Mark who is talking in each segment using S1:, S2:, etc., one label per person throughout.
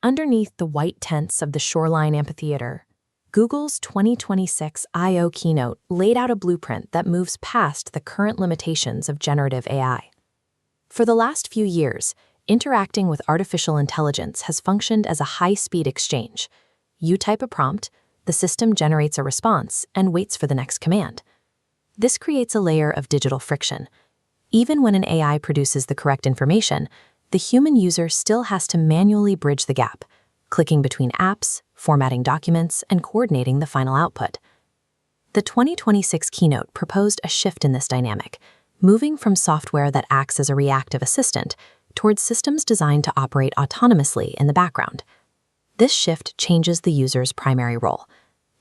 S1: Underneath the white tents of the Shoreline Amphitheater, Google's 2026 I/O keynote laid out a blueprint that moves past the current limitations of generative AI. For the last few years, interacting with artificial intelligence has functioned as a high-speed exchange. You type a prompt, the system generates a response and waits for the next command. This creates a layer of digital friction. Even when an AI produces the correct information, the human user still has to manually bridge the gap, clicking between apps, formatting documents, and coordinating the final output. The 2026 keynote proposed a shift in this dynamic, moving from software that acts as a reactive assistant towards systems designed to operate autonomously in the background. This shift changes the user's primary role.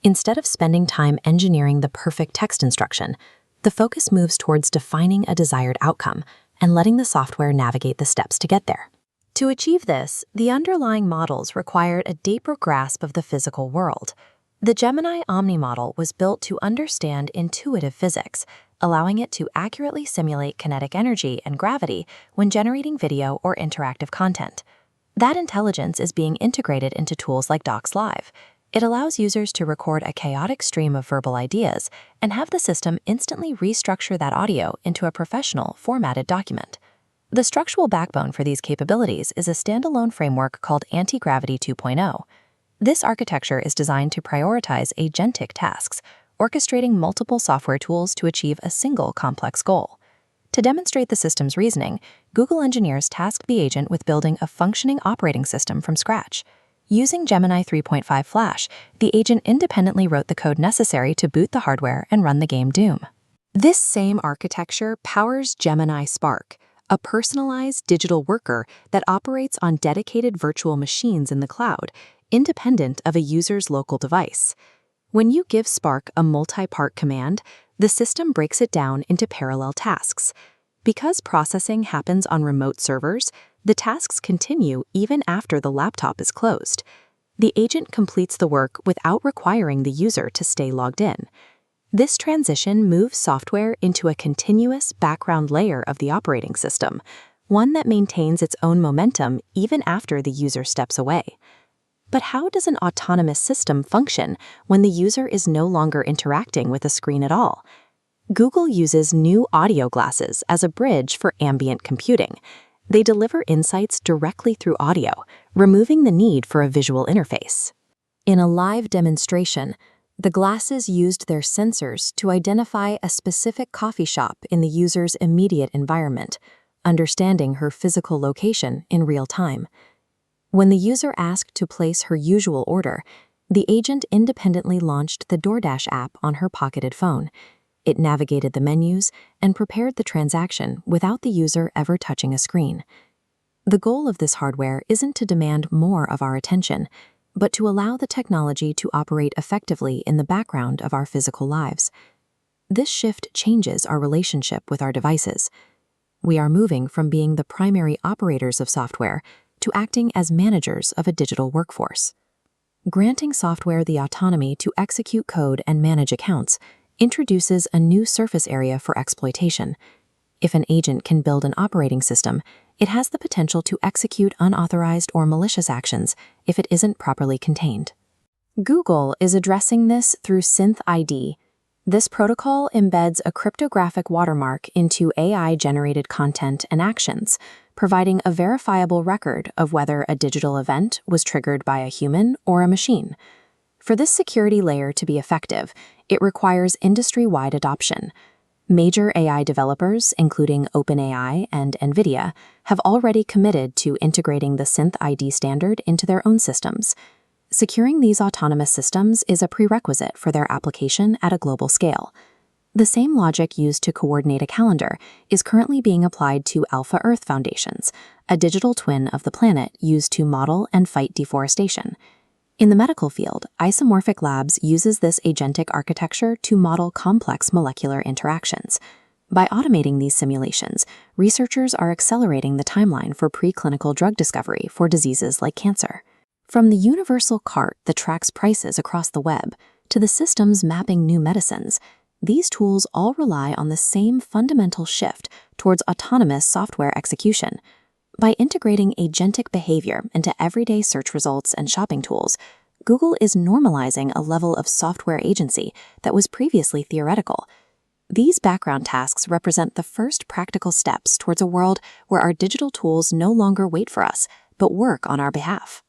S1: Instead of spending time engineering the perfect text instruction, the focus moves towards defining a desired outcome and letting the software navigate the steps to get there. To achieve this, the underlying models required a deeper grasp of the physical world. The Gemini Omni model was built to understand intuitive physics, allowing it to accurately simulate kinetic energy and gravity when generating video or interactive content. That intelligence is being integrated into tools like Docs Live. It allows users to record a chaotic stream of verbal ideas and have the system instantly restructure that audio into a professional, formatted document. The structural backbone for these capabilities is a standalone framework called Anti-Gravity 2.0. This architecture is designed to prioritize agentic tasks, orchestrating multiple software tools to achieve a single complex goal. To demonstrate the system's reasoning, Google engineers tasked the agent with building a functioning operating system from scratch. Using Gemini 3.5 Flash, the agent independently wrote the code necessary to boot the hardware and run the game Doom. This same architecture powers Gemini Spark, a personalized digital worker that operates on dedicated virtual machines in the cloud, independent of a user's local device. When you give Spark a multi-part command, the system breaks it down into parallel tasks. Because processing happens on remote servers, the tasks continue even after the laptop is closed. The agent completes the work without requiring the user to stay logged in. This transition moves software into a continuous background layer of the operating system, one that maintains its own momentum even after the user steps away. But how does an autonomous system function when the user is no longer interacting with a screen at all? Google uses new audio glasses as a bridge for ambient computing. They deliver insights directly through audio, removing the need for a visual interface. In a live demonstration, the glasses used their sensors to identify a specific coffee shop in the user's immediate environment, understanding her physical location in real time. When the user asked to place her usual order, the agent independently launched the DoorDash app on her pocketed phone. It navigated the menus and prepared the transaction without the user ever touching a screen. The goal of this hardware isn't to demand more of our attention, but to allow the technology to operate effectively in the background of our physical lives. This shift changes our relationship with our devices. We are moving from being the primary operators of software to acting as managers of a digital workforce. Granting software the autonomy to execute code and manage accounts introduces a new surface area for exploitation. If an agent can build an operating system, it has the potential to execute unauthorized or malicious actions if it isn't properly contained. Google is addressing this through SynthID. This protocol embeds a cryptographic watermark into AI-generated content and actions, providing a verifiable record of whether a digital event was triggered by a human or a machine. For this security layer to be effective, it requires industry-wide adoption. Major AI developers, including OpenAI and NVIDIA, have already committed to integrating the SynthID standard into their own systems. Securing these autonomous systems is a prerequisite for their application at a global scale. The same logic used to coordinate a calendar is currently being applied to Alpha Earth Foundations, a digital twin of the planet used to model and fight deforestation. In the medical field, Isomorphic Labs uses this agentic architecture to model complex molecular interactions. By automating these simulations, researchers are accelerating the timeline for preclinical drug discovery for diseases like cancer. From the universal cart that tracks prices across the web to the systems mapping new medicines, these tools all rely on the same fundamental shift towards autonomous software execution. By integrating agentic behavior into everyday search results and shopping tools, Google is normalizing a level of software agency that was previously theoretical. These background tasks represent the first practical steps towards a world where our digital tools no longer wait for us, but work on our behalf.